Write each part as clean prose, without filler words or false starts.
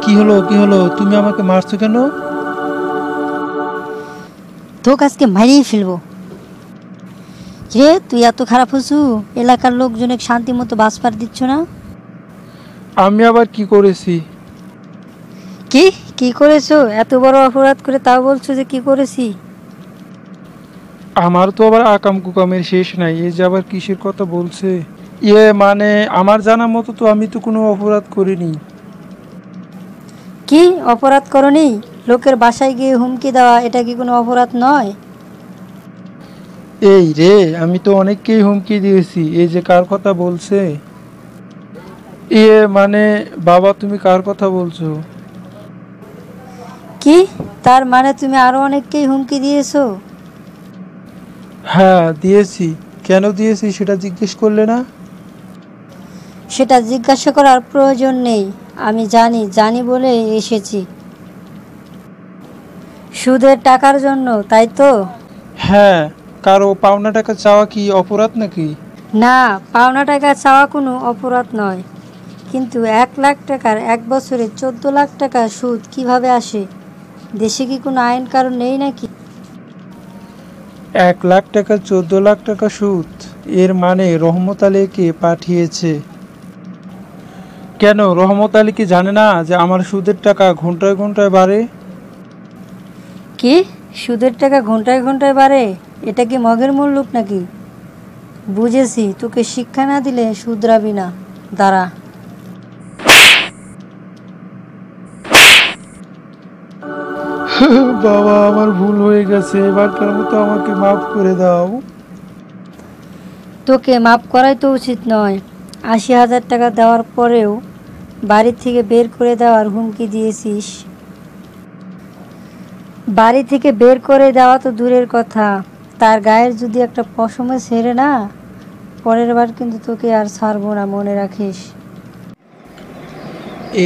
কি হলো কি হলো, তুমি আমাকে মারছো কেন? তোকে আজকে মারিয়ে ফেলবো। রে তুই এত খারাপ হচ্ছু, এলাকার লোকজনে শান্তি মতো বাঁচবার দিচ্ছ না। আমি আবার কি করেছি? কি কি করেছো? এত বড় অপরাধ করে তাও বলছো যে কি করেছি? আমার তো আবার আকাম কুকামের শেষ নাই, এই যে আবার কিসের কথা বলছে? মানে আমার জানা মতো তো আমি তো কোনো অপরাধ করিনি। কি অপরাধ করনি? লোকের বাসায় গিয়ে হুমকি দেওয়া এটা কি কোনো অপরাধ নয়? এই রে, আমি তো অনেককেই হুমকি দিয়েছি, এই যে কার কথা বলছে? মানে বাবা, তুমি কার কথা বলছো? কি তার মানে তুমি আরো অনেককেই হুমকি দিয়েছো? হ্যাঁ দিয়েছি। কেন দিয়েছি সেটা জিজ্ঞেস করলে না? সেটা জিজ্ঞাসা করার প্রয়োজন নেই, আমি জানি, জানি বলে এসেছি। সুদের টাকার জন্য, তাই তো? হ্যাঁ। কারো পাওনা টাকা চাওয়া কি অপরাধ নাকি? না, পাওনা টাকা চাওয়া কোনো অপরাধ নয়, কিন্তু 1 লাখ টাকার 1 বছরে 14 লাখ টাকা সুদ কিভাবে আসে? দেশে কি কোনো আইন কারণ নেই নাকি? 1 লাখ টাকা 14 লাখ টাকা সুদ? এর মানে রহমত আলীকে পাঠিয়েছে। কেন, রহমত আলী কি জানে না যে আমার সুদের টাকা ঘন্টায় ঘন্টায় বাড়ে? কি সুদের টাকা ঘন্টায় ঘন্টায় বাড়ে? এটা কি মগের মুল্লুক নাকি? বুঝেছি, তোকে শিক্ষা না দিলে শুধরাবি না, দাঁড়া। বাবা, আমার ভুল হয়ে গেছে, এবারকার মতো আমাকে মাফ করে দাও। তোকে মাপ করাই তো উচিত নয়। 80,000 টাকা দেওয়ার পরেও বাড়ি থেকে বের করে দেওয়ার হুমকি দিয়েছিস। বাড়ি থেকে বের করে দেওয়া তো দূরের কথা, তার গায়ের যদি একটা পশমে ছেড়ে না, পরের বার কিন্তু তোকে আর ছাড়বো না, মনে রাখিস।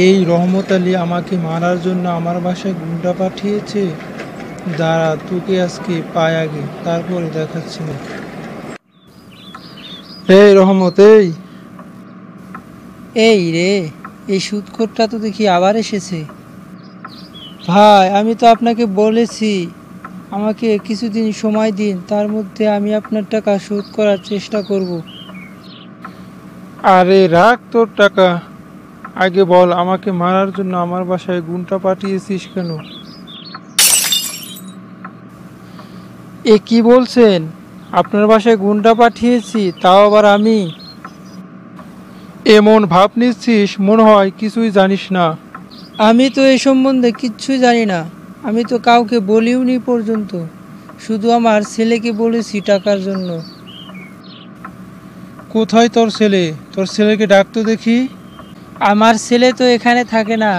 এই রহমত আলী আমাকে মারার জন্য আমার বাসায় গুন্ডা পাঠিয়েছে। দাঁড়া, তোকে আজকে পাই আগে, তারপরে দেখাচ্ছি না। এই রহমত, এই রে, এই সুদখোরটা তো দেখি আবার এসেছে। ভাই, আমি তো আপনাকে বলেছি আমাকে কিছুদিন সময় দিন, তার মধ্যে আমি আপনার টাকা শোধ করার চেষ্টা করব। আরে রাখ তোর টাকা, আগে বল আমাকে মারার জন্য আমার বাসায় গুন্ডা পাঠিয়েছিস কেন? এ কি বলছেন? আপনার বাসায় গুন্ডা পাঠিয়েছি, তাও আবার আমি? এমন ভাব নিচ্ছিস মনে হয় কিছুই জানিস না। আমি তো এই সম্বন্ধে কিচ্ছুই জানি না, আমি তো কাউকে বলিওনি পর্যন্ত, শুধু আমার ছেলেকে বলেছি টাকার জন্য। কোথায় তোর ছেলে? তোর ছেলেকে ডাকতো দেখি। আমার ছেলে তো এখানে থাকে না,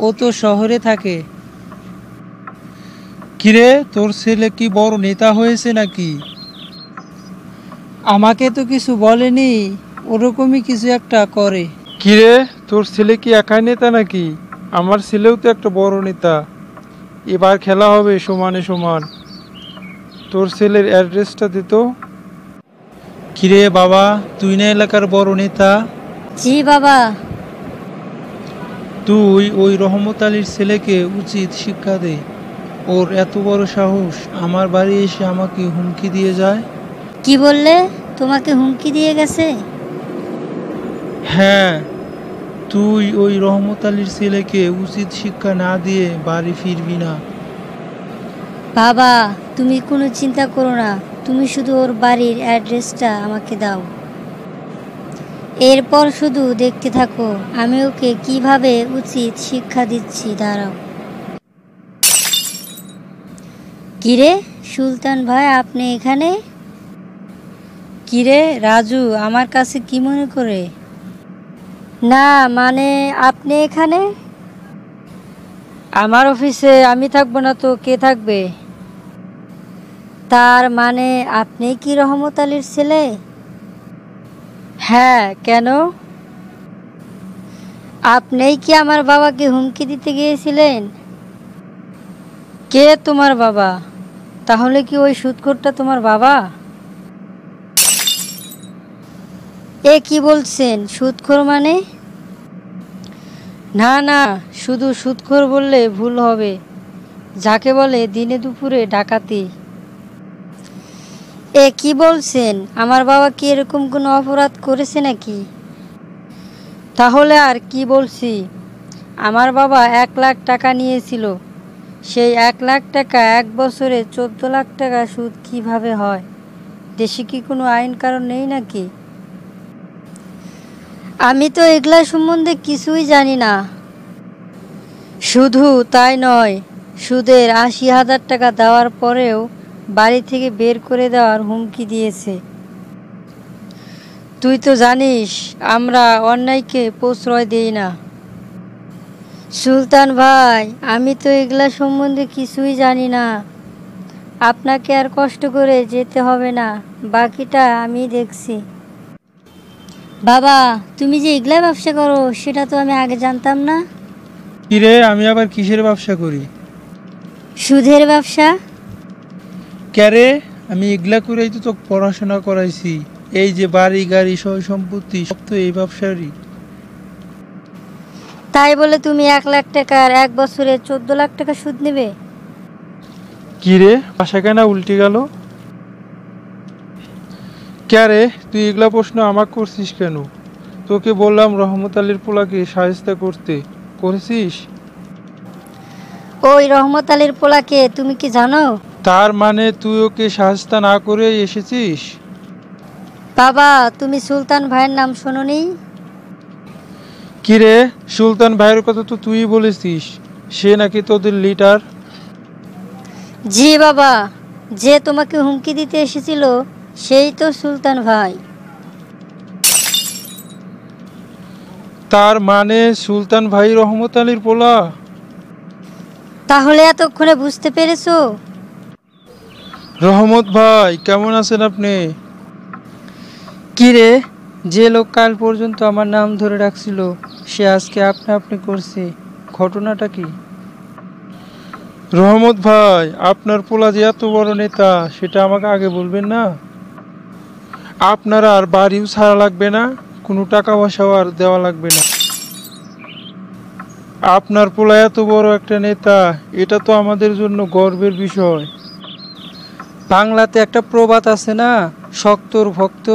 ও তো শহরে থাকে। কিরে, তোর ছেলে কি বড় নেতা হয়েছে নাকি? আমাকে তো কিছু বলেনি, ওরকমই কিছু একটা করে। কিরে, তোর ছেলে কি একাই নেতা নাকি? আমার ছেলেও তো একটা বড় নেতা। এবার খেলা হবে সমানে সমান। তোর ছেলের অ্যাড্রেসটা দিত। কিরে বাবা, তুই না এলাকার বড় নেতা? জি বাবা। তুই ওই রহমত আলীর ছেলেকে উচিত শিক্ষা দে। ওর এত বড় সাহস আমার বাড়ি এসে আমাকে হুমকি দিয়ে যায়। কি বললে? তোমাকে হুমকি দিয়ে গেছে? হ্যাঁ, তুই ওই রহমত আলীর ছেলেকে উচিত শিক্ষা না দিয়ে বাড়ি ফিরবি না। বাবা, তুমি কোনো চিন্তা করো না, তুমি শুধু ওর বাড়ির অ্যাড্রেসটা আমাকে দাও। এরপর শুধু দেখতে থাকো আমি ওকে কিভাবে উচিত শিক্ষা দিচ্ছি, দাঁড়াও। কিরে সুলতান ভাই, আপনি এখানে? কিরে রাজু, আমার কাছে কি মনে করে? না মানে আপনি এখানে? আমার অফিসে আমি থাকবো না তো কে থাকবে? তার মানে আপনি কি রহমত আলীর ছেলে? হ্যাঁ, কেন? আপনিই কি আমার বাবাকে হুমকি দিতে গিয়েছিলেন? কে তোমার বাবা? তাহলে কি ওই সুদখোরটা তোমার বাবা? এ কি বলছেন, সুদখোর মানে? না না, শুধু সুদখোর বললে ভুল হবে, যাকে বলে দিনে দুপুরে ডাকাতি। এ কি বলছেন? আমার বাবা কি এরকম কোনো অপরাধ করেছে নাকি? তাহলে আর কি বলছি, আমার বাবা 1 লাখ টাকা নিয়েছিল। সেই 1 লাখ টাকা 1 বছরে 14 লাখ টাকা সুদ কিভাবে হয়? দেশে কি কোনো আইন কারণ নেই নাকি? আমি তো এগুলা সম্বন্ধে কিছুই জানি না। শুধু তাই নয়, সুদের 80,000 টাকা দেওয়ার পরেও বাড়ি থেকে বের করে দেওয়ার হুমকি দিয়েছে। তুই তো জানিস আমরা অন্যায়কে প্রশ্রয় দেই না। সুলতান ভাই, আমি তো এগুলা সম্বন্ধে কিছুই জানি না। আপনাকে আর কষ্ট করে যেতে হবে না, বাকিটা আমি দেখছি। বাবা, তুমি যে এগুলা ব্যবসা করো সেটা তো আমি আগে জানতাম না। কিরে, আমি আবার কিসের ব্যবসা করি? সুদের ব্যবসা? ক্যারে, আমি এগুলা করেই তো তোকে পড়াশোনা করাইছি। এই যে বাড়ি গাড়ি সয় সম্পত্তি সব তো এই ব্যবসারই। তাই বলে তুমি 1 লাখ টাকার 1 বছরে 14 লাখ টাকা সুদ নেবে? কিরে, ভাষা কেনা উল্টে গেল? ক্যারে, তুই এগুলা প্রশ্ন আমাকে করছিস কেন? তোকে বললাম রহমত আলীর পোলাকে সাহায্য করতে, করেছিস? ওই রহমত আলীর পোলাকে তুমি কি জানো? তার মানে তুই ওকে সাহায্য না করে এসেছিস? বাবা, তুমি সুলতান ভাইয়ের নাম শোনোনি? কিরে, সুলতান ভাইয়ের কথা তো তুই বলেছিস, সে নাকি তোদের লিডার। জি বাবা, যে তোমাকে হুমকি দিতে এসেছিল সেই তো সুলতান ভাই। তার মানে সুলতান ভাই রহমত আলীর পোলা? তাহলে এতক্ষণে বুঝতে পেরেছো? রহমত ভাই, কেমন আছেন আপনি? কি রে, যে লোক কাল পর্যন্ত আমার নাম ধরে রাখছিল সে আজকে আপনা আপনি করছে, ঘটনাটা কি? রহমত ভাই, আপনার পোলা যে এত বড় নেতা সেটা আমাকে আগে বলবেন না? আপনার আর বাড়িও ছাড়া লাগবে না, কোনো টাকা পয়সাও আর দেওয়া লাগবে না। আপনার পোলা এত বড় একটা নেতা, এটা তো আমাদের জন্য গর্বের বিষয়। বাংলাতে একটা প্রবাদ আছে না, শক্তর ভক্ত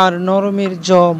আর নরমের জম।